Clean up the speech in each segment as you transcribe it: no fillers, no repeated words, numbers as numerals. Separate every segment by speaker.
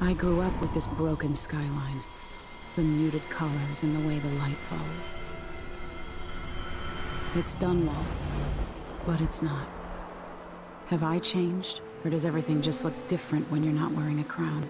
Speaker 1: I grew up with this broken skyline, the muted colors and the way the light falls. It's Dunwall, but it's not. Have I changed, or does everything just look different when you're not wearing a crown?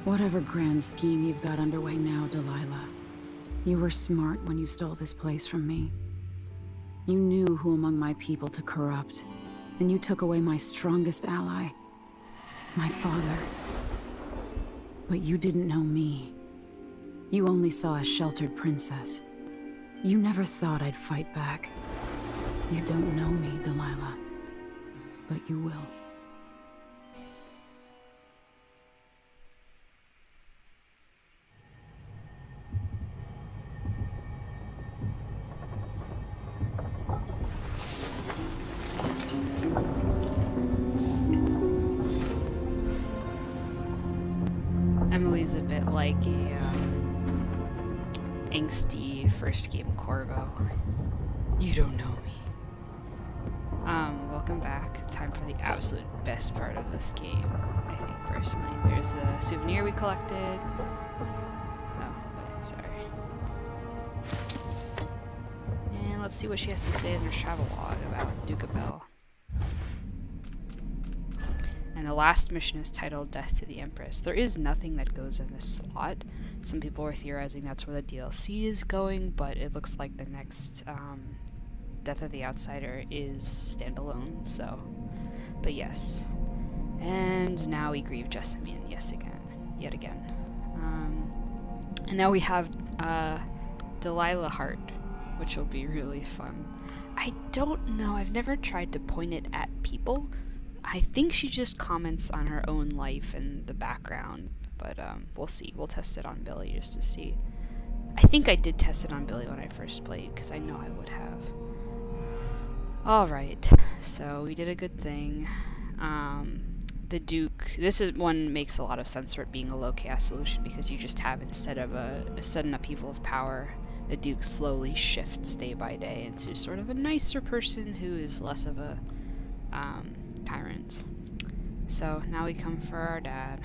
Speaker 1: Whatever grand scheme you've got underway now, Delilah, you were smart when you stole this place from me. You knew who among my people to corrupt, and you took away my strongest ally, my father. But you didn't know me. You only saw a sheltered princess. You never thought I'd fight back. You don't know me, Delilah, but you will.
Speaker 2: Emily's a bit like a angsty first game Corvo. You don't know me. Welcome back. Time for the absolute best part of this game, I think, personally. There's the souvenir we collected. Oh, wait, sorry. And let's see what she has to say in her travel log about Duke Bell. And the last mission is titled Death to the Empress. There is nothing that goes in this slot. Some people are theorizing that's where the DLC is going, but it looks like the next Death of the Outsider is standalone, so. But yes. And now we grieve Jessamine, yet again. And now we have Delilah Heart, which will be really fun. I don't know, I've never tried to point it at people. I think she just comments on her own life and the background, but we'll see. We'll test it on Billie just to see. I think I did test it on Billie when I first played, because I know I would have. Alright, so we did a good thing. The Duke, this is one makes a lot of sense for it being a low chaos solution, because you just have, instead of a sudden upheaval of power, the Duke slowly shifts day by day into sort of a nicer person who is less of a tyrant. So now we come for our dad.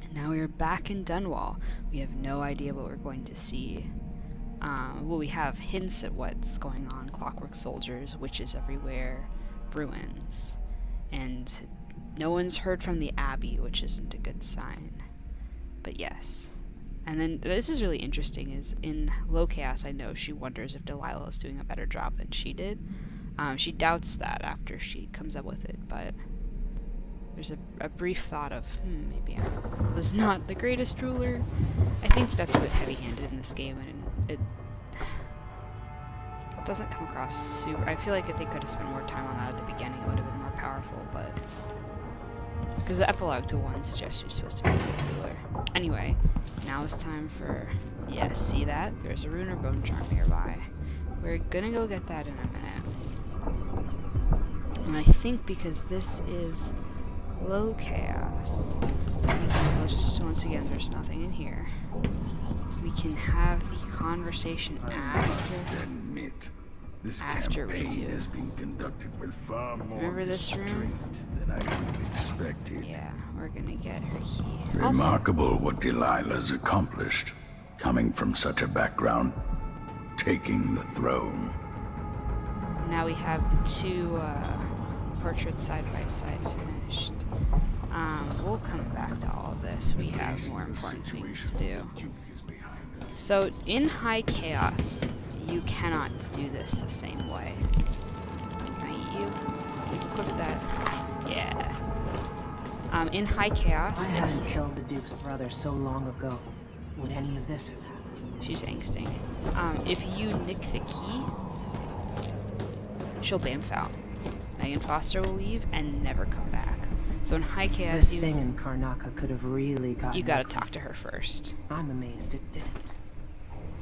Speaker 2: And now we are back in Dunwall. We have no idea what we're going to see. Well, we have hints at what's going on. Clockwork soldiers, witches everywhere, ruins. And no one's heard from the Abbey, which isn't a good sign. But yes. And then, this is really interesting, is in low chaos I know she wonders if Delilah is doing a better job than she did. She doubts that after she comes up with it, but there's a brief thought of, maybe I was not the greatest ruler. I think that's a bit heavy-handed in this game, and it doesn't come across super. I feel like if they could have spent more time on that at the beginning, it would have been more powerful, but because the epilogue to 1 suggests you're supposed to be a good ruler. Anyway, now it's time for, yes, see that? There's a rune or bone charm nearby. We're gonna go get that in a minute. And I think because this is low chaos, we'll just, once again, there's nothing in here. We can have the conversation after we do.
Speaker 3: Has been conducted with far more
Speaker 2: Remember this room?
Speaker 3: Than I could have expected.
Speaker 2: Yeah, we're gonna get her key.
Speaker 3: Remarkable what Delilah's accomplished, coming from such a background, taking the throne.
Speaker 2: Now we have the two portraits side by side finished. We'll come back to all of this. We have more important things to do. So in high chaos, you cannot do this the same way. Can I eat you? Equip that. Yeah. In high chaos,
Speaker 4: I hadn't killed the Duke's brother so long ago. Would any of this have happened?
Speaker 2: She's angsting. If you nick the key, she'll bamf out. Megan Foster will leave and never come back. So in high chaos,
Speaker 4: This thing in Karnaca could have really gotten.
Speaker 2: You gotta talk to her first.
Speaker 4: I'm amazed it didn't.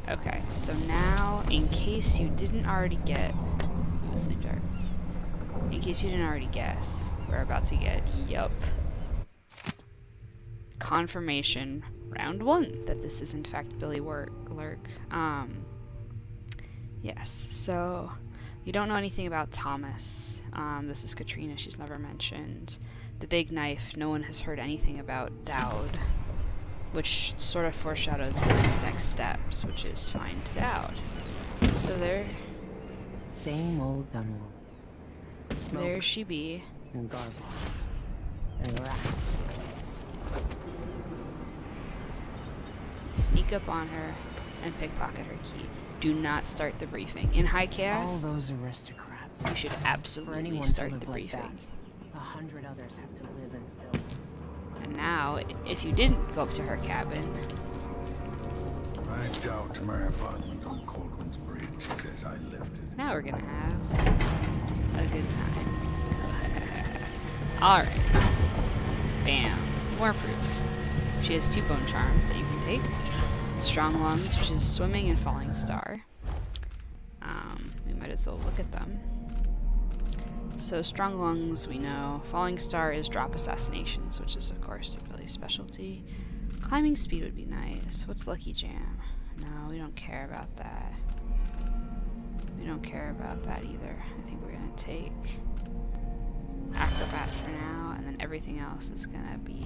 Speaker 2: Okay, so now, in case you didn't already get... Ooh, sleep darts. In case you didn't already guess, we're about to get, confirmation, round 1, that this is in fact Billie LURK. Yes, so... You don't know anything about Thomas. This is Katrina, she's never mentioned. The big knife, no one has heard anything about Dowd, which sort of foreshadows his next steps, which is find Dowd. So
Speaker 4: Same old Dunwall. Smoke
Speaker 2: there she be.
Speaker 4: and garbage. And rats.
Speaker 2: Sneak up on her and pickpocket her key. Do not start the briefing. In High
Speaker 4: All
Speaker 2: Chaos,
Speaker 4: those aristocrats.
Speaker 2: you should
Speaker 4: For
Speaker 2: absolutely
Speaker 4: anyone to
Speaker 2: start
Speaker 4: live
Speaker 2: the
Speaker 4: like
Speaker 2: briefing.
Speaker 4: that, 100 others have to live in filth.
Speaker 2: And now, if you didn't go up to her cabin,
Speaker 3: I doubt my apartment on Caldwell's Bridge says I lifted.
Speaker 2: now we're gonna have a good time. Alright. Bam. More proof. She has 2 bone charms that you can take. Strong lungs, which is swimming, and falling star. We might as well look at them. So strong lungs, we know. Falling star is drop assassinations, which is of course a Billie's specialty. Climbing speed would be nice. What's lucky jam? No, we don't care about that. We don't care about that either. I think we're gonna take acrobats for now, and then everything else is gonna be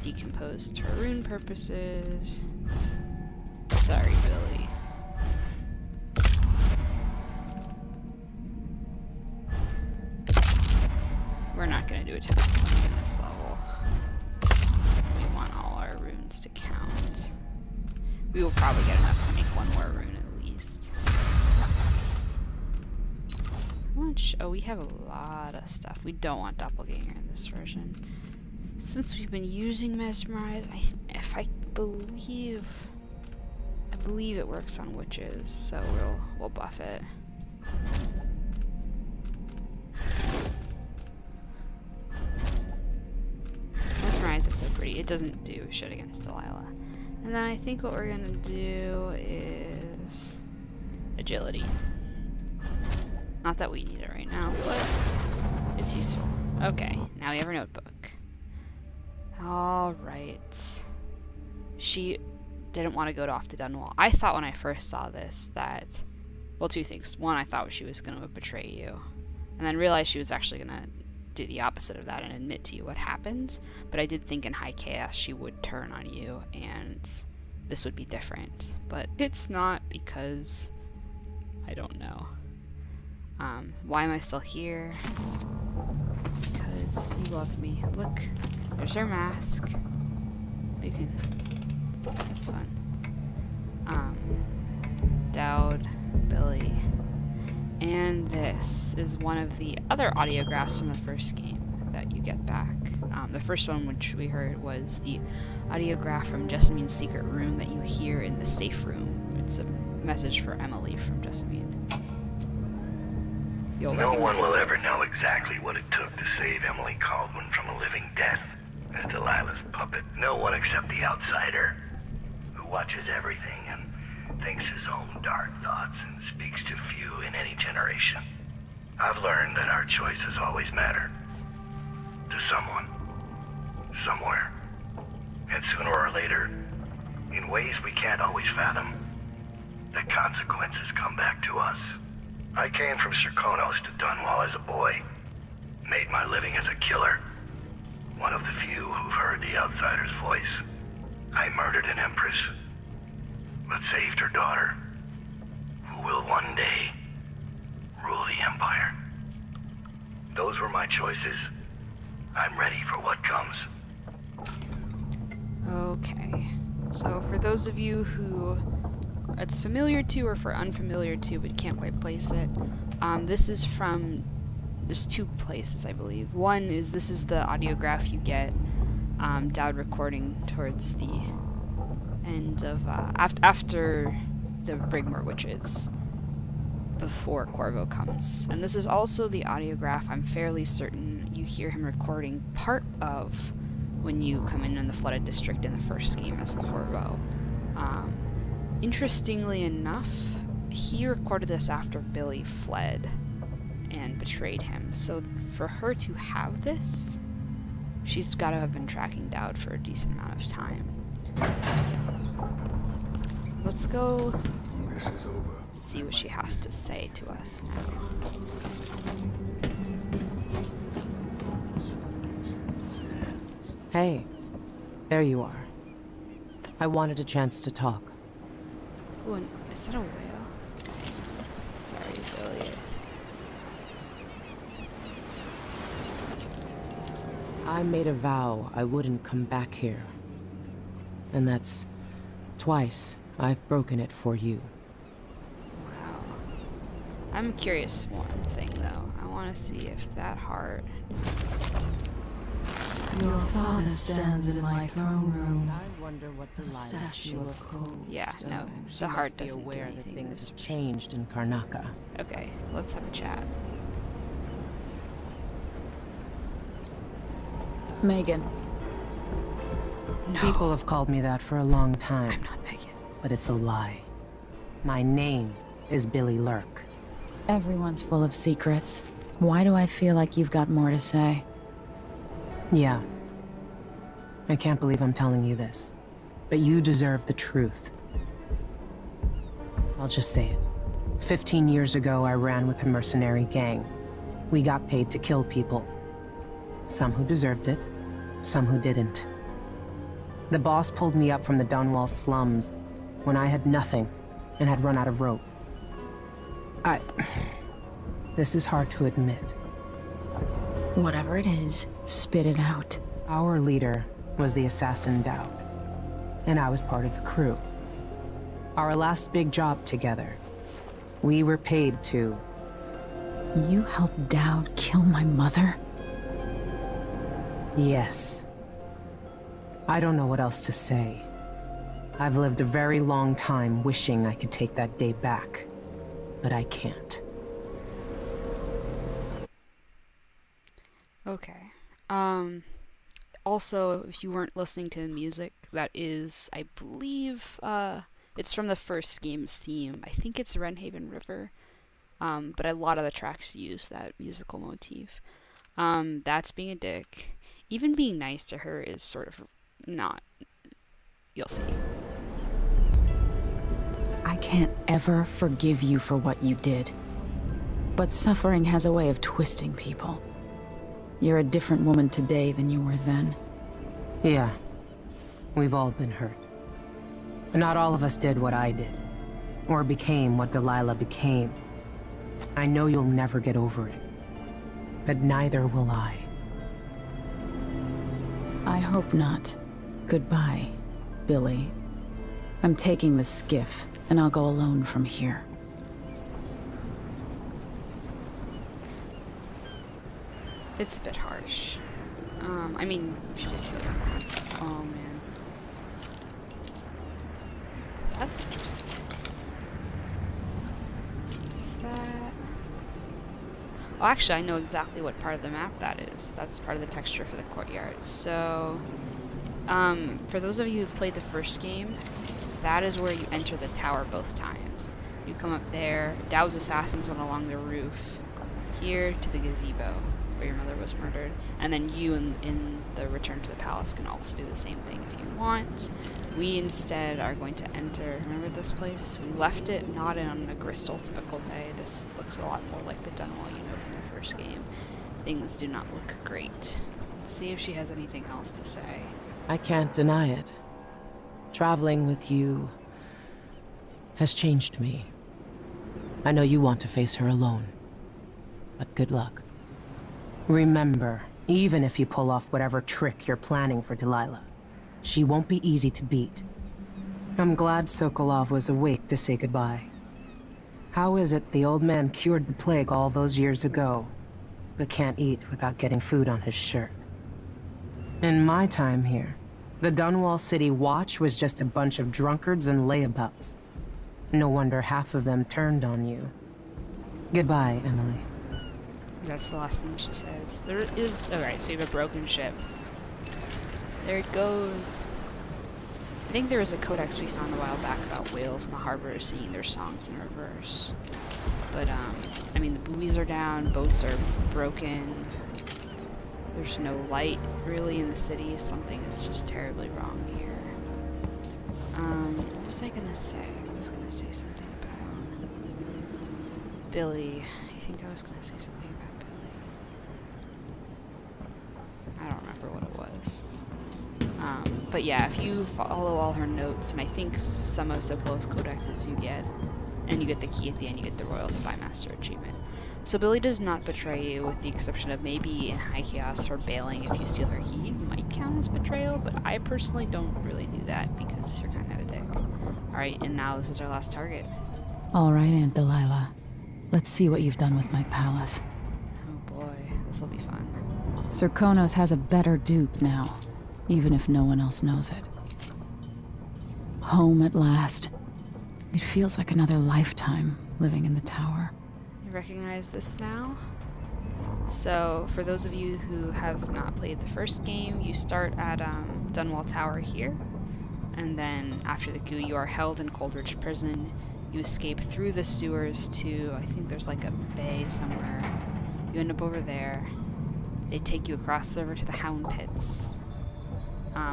Speaker 2: decomposed for rune purposes. Sorry, Billie. We're not gonna do a attack summoning at this level. We want all our runes to count. We will probably get enough to make 1 more rune at least. How much? Oh, we have a lot of stuff. We don't want doppelganger in this version. Since we've been using mesmerize, I believe it works on witches, so we'll buff it. Mesmerize is so pretty. It doesn't do shit against Delilah. And then I think what we're gonna do is agility. Not that we need it right now, but it's useful. Okay, now we have our notebook. Alright. She didn't want to go off to Dunwall. I thought when I first saw this that, well, 2 things. One, I thought she was going to betray you. And then realized she was actually going to do the opposite of that and admit to you what happened. But I did think in High Chaos she would turn on you and this would be different. But it's not, because I don't know. Why am I still here? Because you love me. Look, there's her mask. You can... That's fun. Dowd, Billie. And this is one of the other audiographs from the first game that you get back. The first one, which we heard, was the audiograph from Jessamine's secret room that you hear in the safe room. It's a message for Emily from Jessamine.
Speaker 5: No one will ever know exactly what it took to save Emily Caldwell from a living death as Delilah's puppet. No one except the outsider, who watches everything and thinks his own dark thoughts and speaks to few in any generation. I've learned that our choices always matter. To someone. Somewhere. And sooner or later, in ways we can't always fathom, the consequences come back to us. I came from Serkonos to Dunwall as a boy. Made my living as a killer. One of the few who've heard the outsider's voice. I murdered an Empress, but saved her daughter, who will one day rule the Empire. Those were my choices. I'm ready for what comes.
Speaker 2: Okay. So for those of you who it's familiar to or for unfamiliar to but can't quite place it, this is from... There's 2 places, I believe. One is this is the audiograph you get Dowd recording towards the end of after the Brigmore Witches, before Corvo comes. And this is also the audiograph I'm fairly certain you hear him recording part of when you come in the Flooded District in the first game as Corvo. Interestingly enough, he recorded this after Billie fled and betrayed him. So for her to have this, she's got to have been tracking Dowd for a decent amount of time. Let's go
Speaker 3: This is over.
Speaker 2: see what she has to say to us now.
Speaker 4: Hey, there you are. I wanted a chance to talk.
Speaker 2: Ooh, is that a whale? Sorry, Billie.
Speaker 4: I made a vow I wouldn't come back here. And that's twice I've broken it for you.
Speaker 2: Wow. I'm curious one thing though. I want to see if that heart.
Speaker 1: Your father stands in my throne room.
Speaker 4: I wonder what
Speaker 1: A
Speaker 4: Delilah
Speaker 1: statue of cold
Speaker 2: Yeah,
Speaker 1: stone.
Speaker 2: no,
Speaker 4: She
Speaker 2: the heart
Speaker 4: must be
Speaker 2: doesn't do
Speaker 4: aware that
Speaker 2: anything.
Speaker 4: things
Speaker 2: This...
Speaker 4: have changed in Karnaca.
Speaker 2: Okay, let's have a chat.
Speaker 1: Megan.
Speaker 2: No,
Speaker 4: People have called me that for a long time,
Speaker 2: I'm not Megan.
Speaker 4: but it's a lie. My name is Billie LURK.
Speaker 1: Everyone's full of secrets. Why do I feel like you've got more to say?
Speaker 4: Yeah. I can't believe I'm telling you this, but you deserve the truth. I'll just say it. 15 years ago, I ran with a mercenary gang. We got paid to kill people. Some who deserved it, some who didn't. The boss pulled me up from the Dunwall slums when I had nothing and had run out of rope. This is hard to admit.
Speaker 1: Whatever it is, spit it out.
Speaker 4: Our leader was the assassin Dowd, and I was part of the crew. Our last big job together, we were paid to...
Speaker 1: You helped Dowd kill my mother?
Speaker 4: Yes. I don't know what else to say. I've lived a very long time wishing I could take that day back, but I can't.
Speaker 2: Okay. Also, if you weren't listening to the music, that is, I believe, it's from the first game's theme. I think it's Renhaven River. But a lot of the tracks use that musical motif. That's being a dick. Even being nice to her is sort of not. You'll see.
Speaker 1: I can't ever forgive you for what you did. But suffering has a way of twisting people. You're a different woman today than you were then.
Speaker 4: Yeah. We've all been hurt. But not all of us did what I did. Or became what Delilah became. I know you'll never get over it. But neither will I.
Speaker 1: I hope not. Goodbye, Billie. I'm taking the skiff, and I'll go alone from here.
Speaker 2: It's a bit harsh. I mean, she did good. Oh man. That's interesting. Is that... Oh, actually, I know exactly what part of the map that is. That's part of the texture for the courtyard. So, for those of you who've played the first game, that is where you enter the tower both times. You come up there, Dowd's assassins went along the roof, here to the gazebo, where your mother was murdered, and then you in the Return to the Palace can also do the same thing if you want. We instead are going to enter, remember this place? We left it not on a Gristle typical day. This looks a lot more like the Dunwall you know from the first game. Things do not look great. Let's see if she has anything else to say.
Speaker 4: I can't deny it. Traveling with you has changed me. I know you want to face her alone, but good luck. Remember, even if you pull off whatever trick you're planning for Delilah, she won't be easy to beat. I'm glad Sokolov was awake to say goodbye. How is it the old man cured the plague all those years ago, but can't eat without getting food on his shirt? In my time here, the Dunwall City Watch was just a bunch of drunkards and layabouts. No wonder half of them turned on you. Goodbye, Emily.
Speaker 2: That's the last thing she says. There is... Alright, so you have a broken ship. There it goes. I think there was a codex we found a while back about whales in the harbor singing their songs in reverse. But, I mean, the buoys are down, boats are broken. There's no light, really, in the city. Something is just terribly wrong here. What was I gonna say? I was gonna say something about... Billie. I think I was gonna say something about Billie. I don't remember what it was. But yeah, if you follow all her notes, and I think some of Sokolow's codexes you get, and you get the key at the end, you get the Royal Spymaster achievement. So Billie does not betray you, with the exception of maybe in High Chaos her bailing if you steal her key might count as betrayal, but I personally don't really do that because you're kind of a dick. Alright, and now this is our last target.
Speaker 1: All right, Aunt Delilah. Let's see what you've done with my palace.
Speaker 2: Oh boy, this will be fun.
Speaker 1: Sir Konos has a better duke now, even if no one else knows it. Home at last. It feels like another lifetime living in the tower.
Speaker 2: You recognize this now? So, for those of you who have not played the first game, you start at Dunwall Tower here, and then after the coup you are held in Coldridge Prison. You escape through the sewers to, I think there's like a bay somewhere. You end up over there. They take you across the river to the Hound Pits,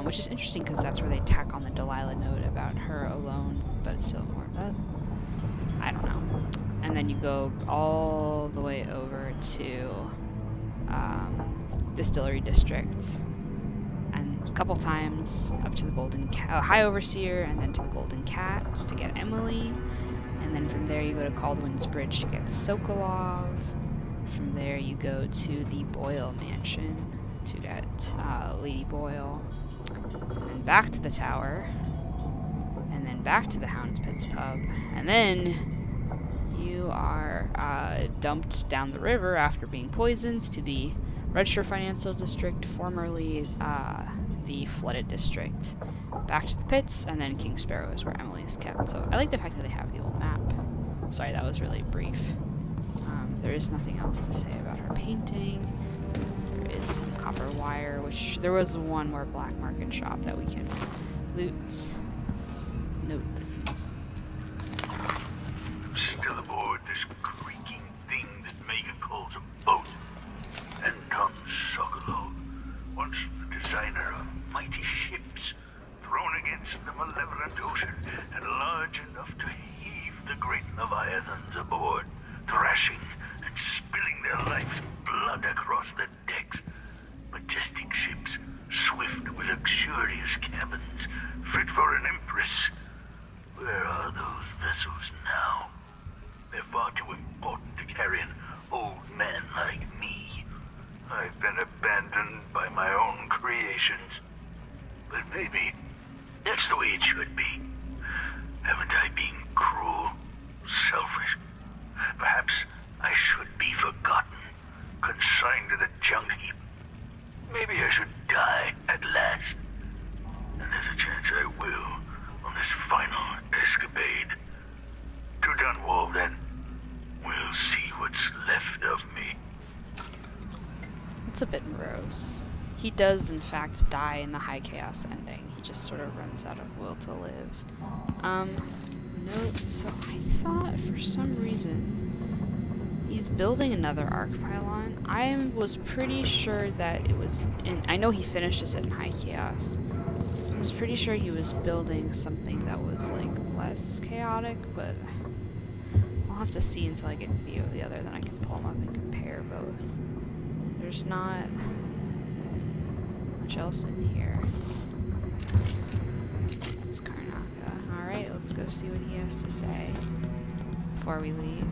Speaker 2: which is interesting because that's where they tack on the Delilah note about her alone, but still more of that. I don't know. And then you go all the way over to Distillery District, and a couple times up to the Golden High Overseer, and then to the Golden Cat to get Emily. And then from there you go to Caldwin's Bridge to get Sokolov. From there you go to the Boyle Mansion to get Lady Boyle. And then back to the tower. And then back to the Hound's Pits pub. And then you are dumped down the river after being poisoned to the Register Financial District, formerly the Flooded District. Back to the pits, and then King Sparrow is where Emily is kept. So I like the fact that they have the old map. Sorry, that was really brief. There is nothing else to say about her painting. There is some copper wire, which there was one more black market shop that we can loot. Note this.
Speaker 5: I'm still aboard this creaking thing that Megan calls a boat. Anton Sokolov, once the designer of mighty ships, thrown against the malevolent ocean and large enough to heave the great leviathans aboard, thrashing and spilling their life's blood across the decks. Majestic ships, swift with luxurious cabins, fit for an empress. Where are those vessels now? They're far too important to carry an old man like me. I've been abandoned by my own creations. But maybe that's the way it should be. Haven't I been cruel, selfish? Perhaps I should be forgotten, consigned to the junk heap. Maybe I should die at last. And there's a chance I will on this final escapade. To Dunwall, then. We'll see what's left of me.
Speaker 2: It's a bit morose. He does, in fact, die in the High Chaos ending. He just sort of runs out of will to live. No, so I thought for some reason he's building another arc pylon. I was pretty sure that it was I know he finishes it in High Chaos. I was pretty sure he was building something that was, like, less chaotic, but I'll have to see until I get a video of the other, then I can pull them up and compare both. There's not much else in here. That's Karnaka. Alright, let's go see what he has to say before we leave.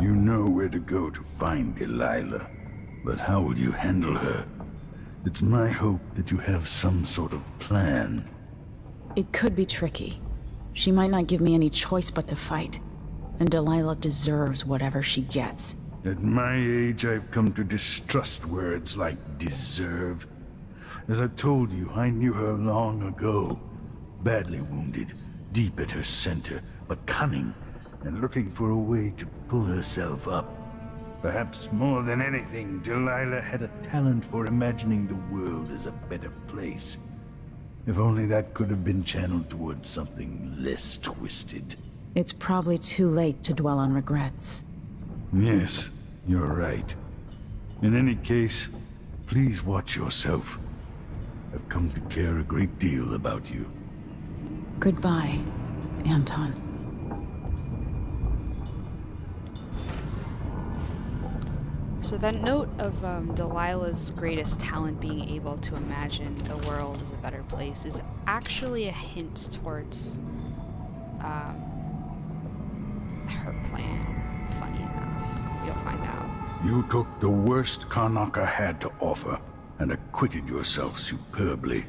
Speaker 3: You know where to go to find Delilah, but how will you handle her? It's my hope that you have some sort of plan.
Speaker 1: It could be tricky. She might not give me any choice but to fight. And Delilah deserves whatever she gets.
Speaker 3: At my age, I've come to distrust words like deserve. As I've told you, I knew her long ago. Badly wounded, deep at her center, but cunning, and looking for a way to pull herself up. Perhaps more than anything, Delilah had a talent for imagining the world as a better place. If only that could have been channeled towards something less twisted.
Speaker 1: It's probably too late to dwell on regrets.
Speaker 3: Yes, you're right. In any case, please watch yourself. I've come to care a great deal about you.
Speaker 1: Goodbye, Anton.
Speaker 2: So that note of Delilah's greatest talent being able to imagine the world as a better place is actually a hint towards her plan, funny enough. You'll find out.
Speaker 3: You took the worst Karnaca had to offer and acquitted yourself superbly.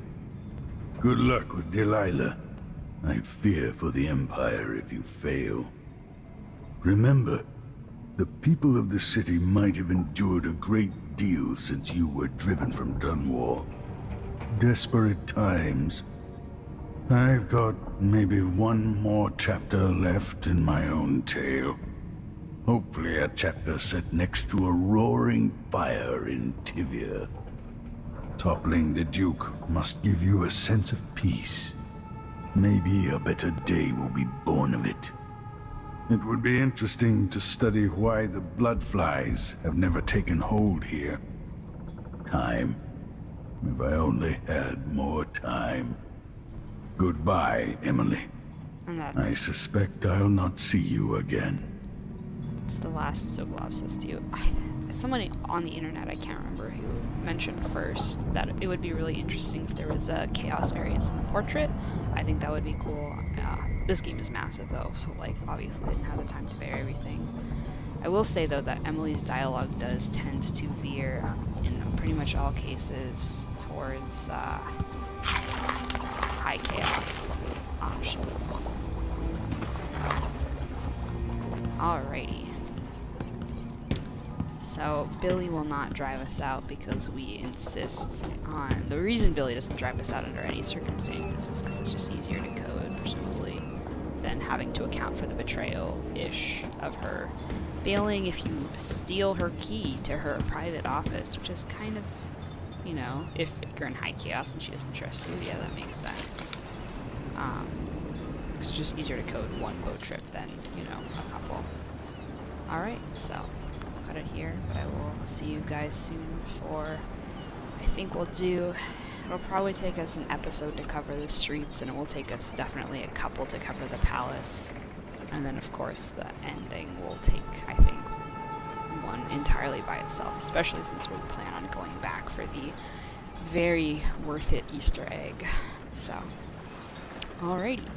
Speaker 3: Good luck with Delilah. I fear for the Empire if you fail. Remember, the people of the city might have endured a great deal since you were driven from Dunwall. Desperate times. I've got maybe one more chapter left in my own tale. Hopefully a chapter set next to a roaring fire in Tivia. Toppling the Duke must give you a sense of peace. Maybe a better day will be born of it. It would be interesting to study why the bloodflies have never taken hold here. Time. If I only had more time. Goodbye, Emily.
Speaker 2: And
Speaker 3: I
Speaker 2: that's
Speaker 3: suspect I'll not see you again.
Speaker 2: it's the last Sokolov says to you. Someone on the internet, I can't remember who, mentioned first that it would be really interesting if there was a chaos variance in the portrait. I think that would be cool. This game is massive though, so like obviously I didn't have the time to bear everything. I will say though that Emily's dialogue does tend to veer in pretty much all cases towards high chaos options. Alrighty. So Billie will not drive us out because we insist on... The reason Billie doesn't drive us out under any circumstances is because it's just easier to code, presumably, than having to account for the betrayal-ish of her failing if you steal her key to her private office, which is kind of, you know, if you're in high chaos and she doesn't trust you, yeah, that makes sense. It's just easier to code one boat trip than, you know, a couple. Alright, so I'll cut it here, but I will see you guys soon for, I think we'll do, it'll probably take us an episode to cover the streets, and it will take us definitely a couple to cover the palace. And then, of course, the ending will take, I think, one entirely by itself, especially since we plan on going back for the very worth it Easter egg. So, alrighty.